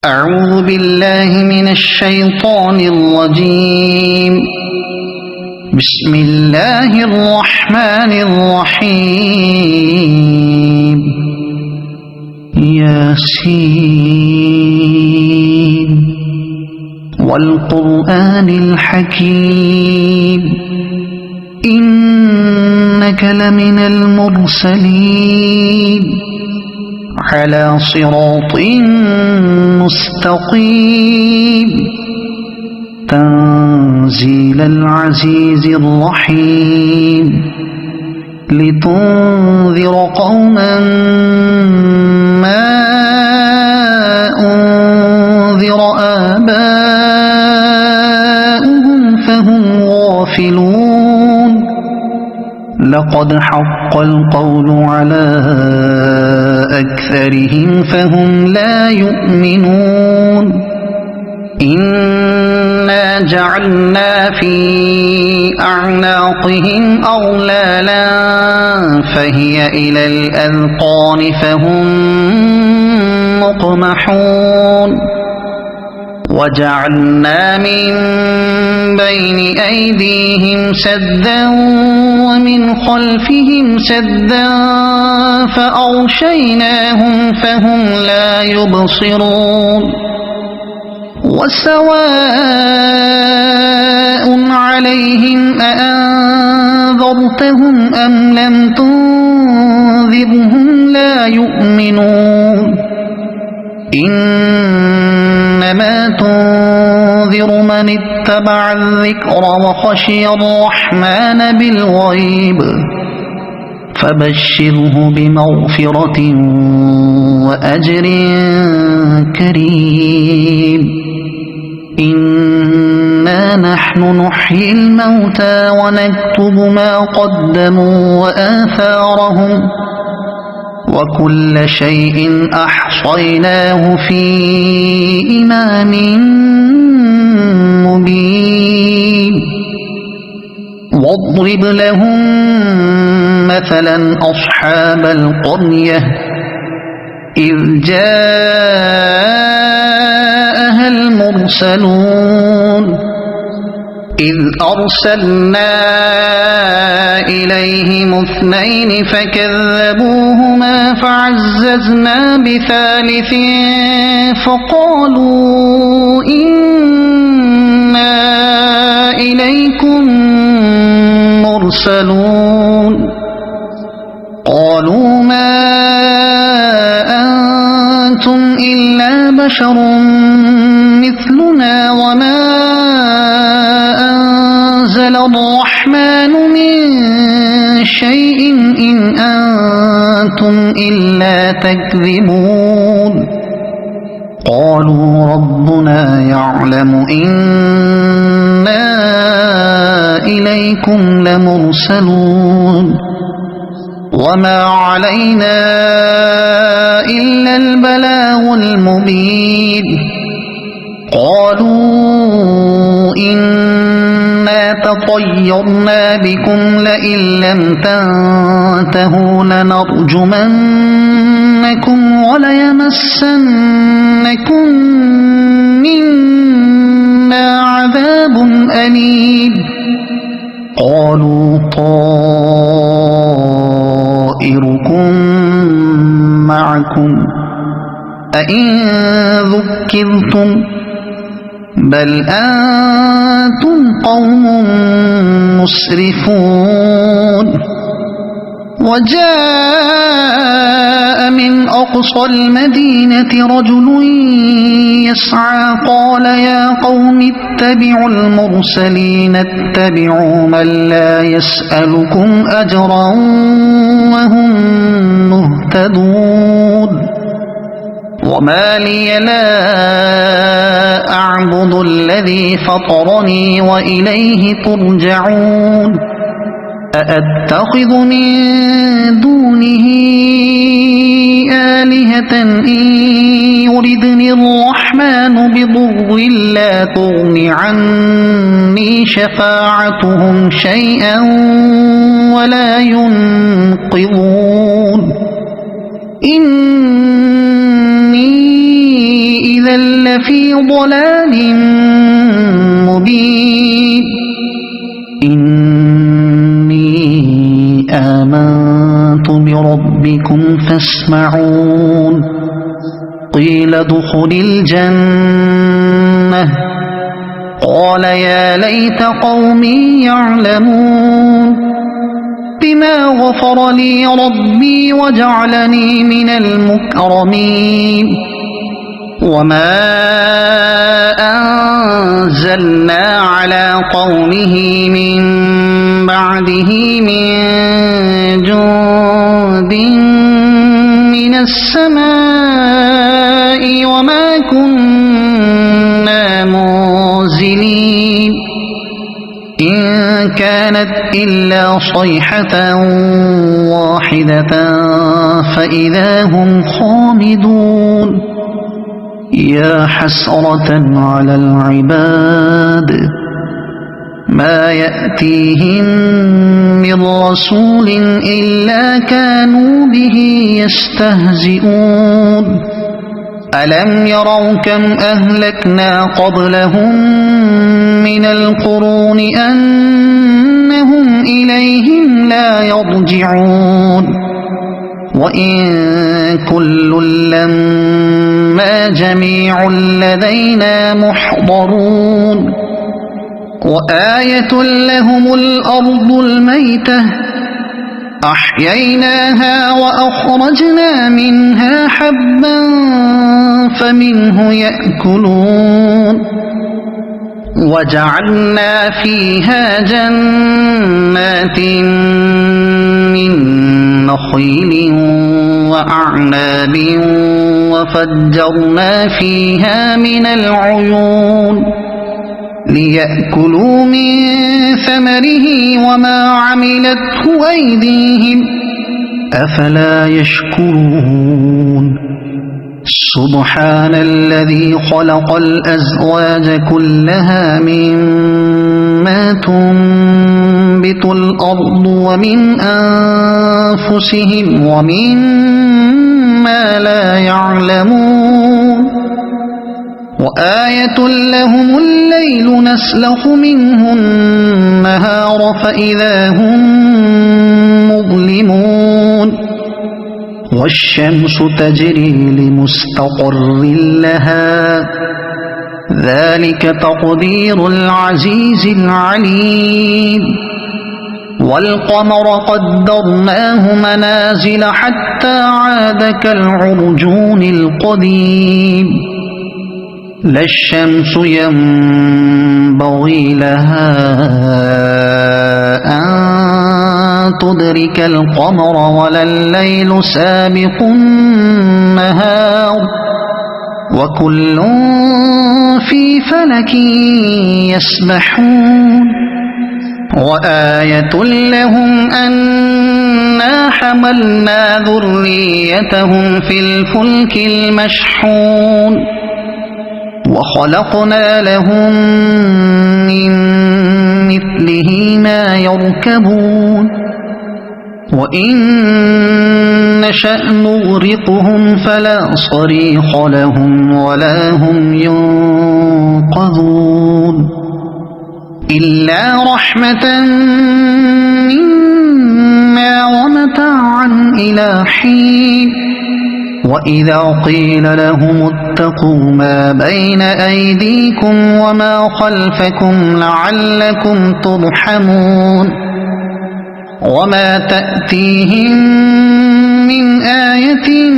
أعوذ بالله من الشيطان الرجيم. بسم الله الرحمن الرحيم. ياسين والقرآن الحكيم إنك لمن المرسلين على صراط مستقيم تنزيل العزيز الرحيم لتنذر قوما ما أنذر آباؤهم فهم غافلون. لقد حق القول على أكثرهم فهم لا يؤمنون. إنا جعلنا في أعناقهم أغلالا فهي إلى الأذقان فهم مقمحون. وجعلنا من بين أيديهم سدا ومن خلفهم سدا فأغشيناهم فهم لا يبصرون. وسواء عليهم أأنذرتهم أم لم تنذرهم لا يؤمنون. إنما تنذر من اتبع الذكر وخشي الرحمن بالغيب فبشره بمغفرة وأجر كريم. إنا نحن نحيي الموتى ونكتب ما قدموا وآثارهم وكل شيء أحصيناه في إمام مبين. واضرب لهم مثلا أصحاب القرية إذ جاءها المرسلون إذ أرسلنا إليهم اثنين فكذبوهما فعززنا بثالث فقالوا إنا إليكم مرسلون. قالوا ما أنتم إلا بشر مثلنا وما أنزل الرحمن من شيء إن أنتم إلا تكذبون. قالوا ربنا يعلم إنا إليكم لمرسلون وما علينا إلا البلاغ المبين. قالوا إنا تطيرنا بكم لئن لم تنتهوا لنرجمنكم وليمسنكم منا عذاب أليم. قالوا طائركم معكم أئن ذكرتم بل أنتم قوم مسرفون. وجاء من أقصى المدينة رجل يسعى قال يا قوم اتبعوا المرسلين اتبعوا من لا يسألكم أجرا وهم مهتدون. وما لي لا أعبد الذي فطرني وإليه ترجعون. أأتخذ من دونه آلهة إن يردني الرحمن بضر لا تغن عني شفاعتهم شيئا ولا ينقذون. إني إذا لفي ضلال مبين إني آمنت بربكم فاسمعون قيل ادخل الجنة قال يا ليت قومي يعلمون بما غفر لي ربي وجعلني من المكرمين وما أنزلنا على قومه من بعده من جند من السماء وما كنا منزلين إن كانت إلا صيحة واحدة فإذا هم خامدون يا حسرة على العباد ما يأتيهم من رسول إلا كانوا به يستهزئون ألم يروا كم أهلكنا قبلهم من القرون أنهم إليهم لا يرجعون وإن كل لما جميع لدينا محضرون وآية لهم الأرض الميتة أحييناها وأخرجنا منها حبا فمنه يأكلون وجعلنا فيها جنات من نخيل وأعناب وفجرنا فيها من العيون ليأكلوا من ثمره وما عملته أيديهم أفلا يشكرون سبحان الذي خلق الأزواج كلها مما تنبت الأرض ومن أنفسهم ومما لا يعلمون وآية لهم الليل نسلخ منه النهار فإذا هم مظلمون والشمس تجري لمستقر لها ذلك تقدير العزيز العليم والقمر قدرناه منازل حتى عاد كالعرجون القديم لا الشمس ينبغي لها أن تدرك القمر ولا الليل سابق النهار وكل في فلك يسبحون وآية لهم أنا حملنا ذريتهم في الفلك المشحون وخلقنا لهم من مثله ما يركبون وإن نشأ نغرقهم فلا صريخ لهم ولا هم ينقذون إلا رحمة منا ومتاعا إلى حين وإذا قيل لهم اتقوا ما بين أيديكم وما خلفكم لعلكم ترحمون وما تأتيهم من آية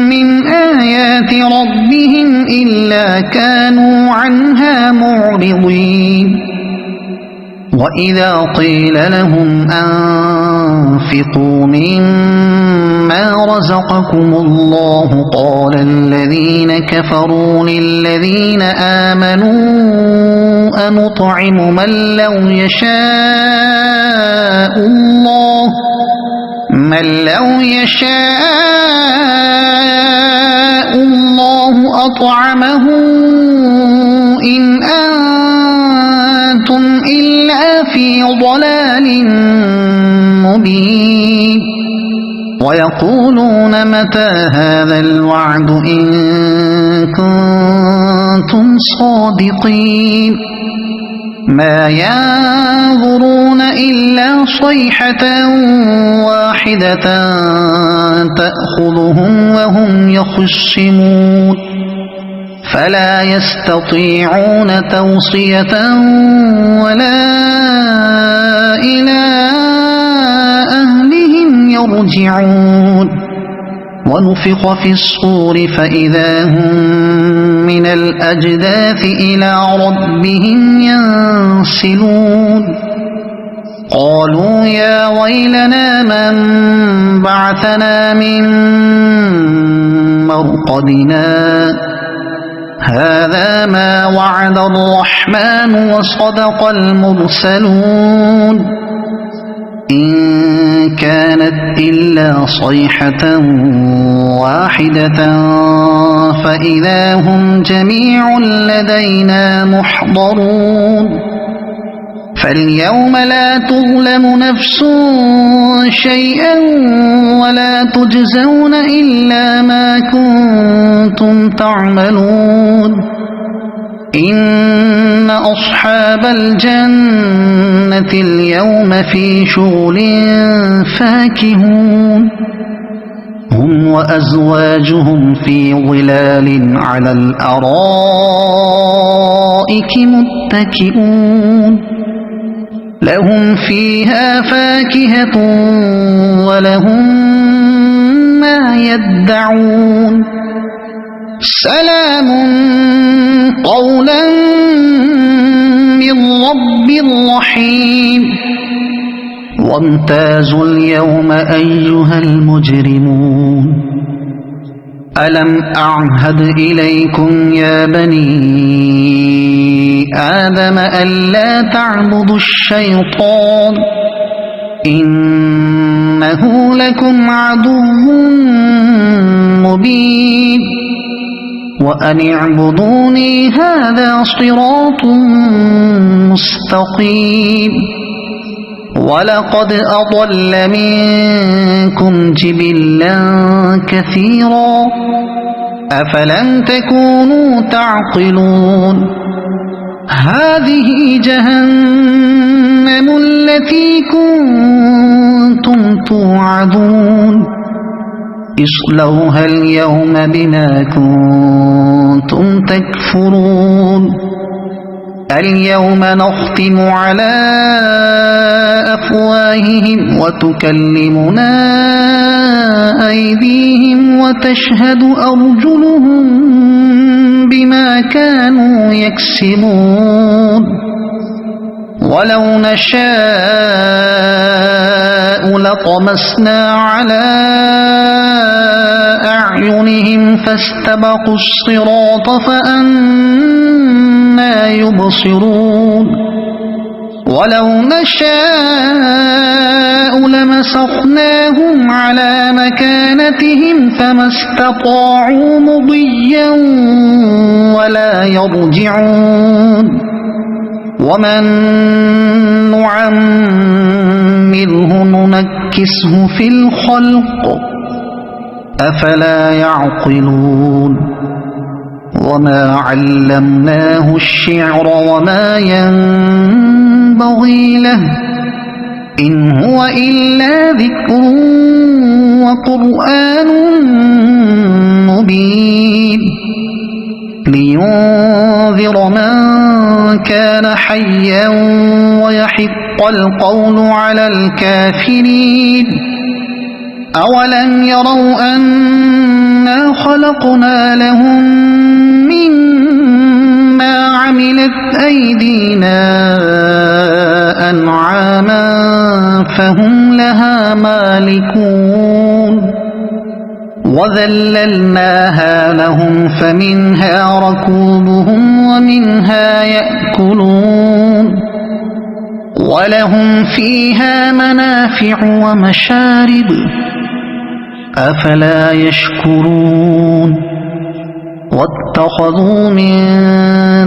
من آيات ربهم إلا كانوا عنها معرضين وإذا قيل لهم أنفقوا مما رزقكم الله قال الذين كفروا للذين آمنوا أنطعم من لو يشاء الله أطعمه إن أنتم إلا في ضلال مبين ويقولون متى هذا الوعد إن كنتم صادقين ما ينظرون إلا صيحة واحدة تأخذهم وهم يخصمون فلا يستطيعون توصية ولا إلى أهلهم يرجعون ونفخ في الصور فإذا هم من الأجداث إلى ربهم ينسلون قالوا يا ويلنا من بعثنا من مرقدنا هذا ما وعد الرحمن وصدق المرسلون إن كانت إلا صيحة واحدة فإذا هم جميع لدينا محضرون فاليوم لا تظلم نفس شيئا ولا تجزون إلا ما كنتم تعملون إن أصحاب الجنة اليوم في شغل فاكهون هم وأزواجهم في ظلال على الأرائك متكئون لهم فيها فاكهة ولهم ما يدعون سلام قولا من رب رحيم وامتازوا اليوم أيها المجرمون ألم أعهد إليكم يا بني آدم ألا تعبدوا الشيطان إنه لكم عدو مبين وأن اعبدوني هذا صراط مستقيم ولقد أضل منكم جبلا كثيرا أفلم تكونوا تعقلون هذه جهنم التي كنتم توعدون اصلوها اليوم بما كنتم تكفرون اليوم نختم على أفواههم وتكلمنا أيديهم وتشهد أرجلهم بما كانوا يكسبون ولو نشاء لطمسنا على أعينهم فاستبقوا الصراط فأنى يبصرون ولو نشاء لمسخناهم على مكانتهم فما استطاعوا مضيا ولا يرجعون ومن نعمره ننكسه في الخلق أفلا يعقلون وما علمناه الشعر وما ينبغي له إن هو إلا ذكر وقرآن مبين لينذر من كان حيا ويحق القول على الكافرين أولم يروا أنا خلقنا لهم مما عملت أيدينا أنعاما فهم لها مالكون وذللناها لهم فمنها ركوبهم ومنها يأكلون ولهم فيها منافع ومشارب أفلا يشكرون واتخذوا من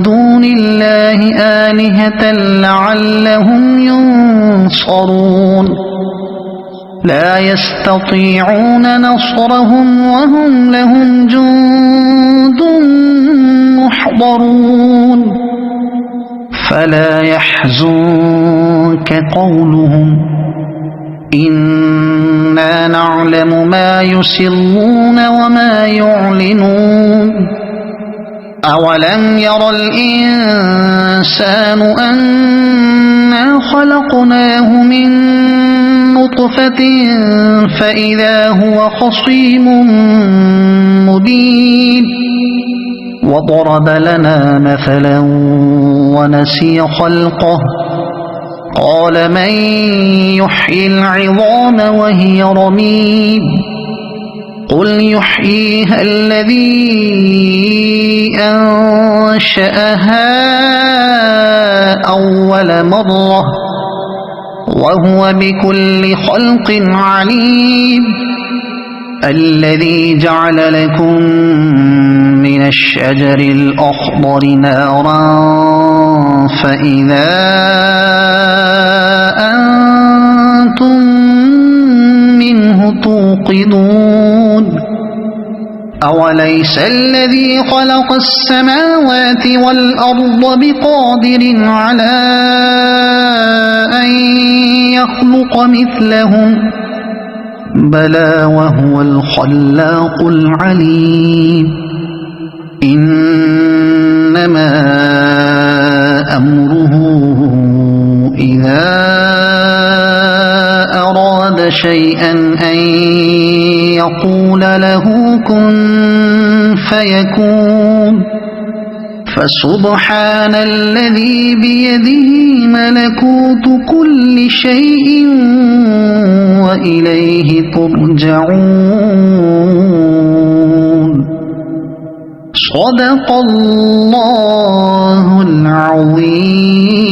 دون الله آلهة لعلهم ينصرون لا يستطيعون نصرهم وهم لهم جند محضرون فلا يحزنك قولهم إنا نعلم ما يسرون وما يعلنون أولم ير الإنسان أنا خلقناه من نطفة فإذا هو خصيم مبين وضرب لنا مثلا ونسي خلقه قال من يحيي العظام وهي رميم قل يحييها الذي أنشأها أول مرة وهو بكل خلق عليم الذي جعل لكم من الشجر الأخضر نارا فإذا أنتم منه توقدون أوليس الذي خلق السماوات والأرض بقادر على أن يخلق مثلهم بلى وهو الخلاق العليم إنما أمره إذا أراد شيئا أن يقول له كن فيكون فسبحان الذي بيده ملكوت كل شيء وإليه ترجعون صدق الله العظيم.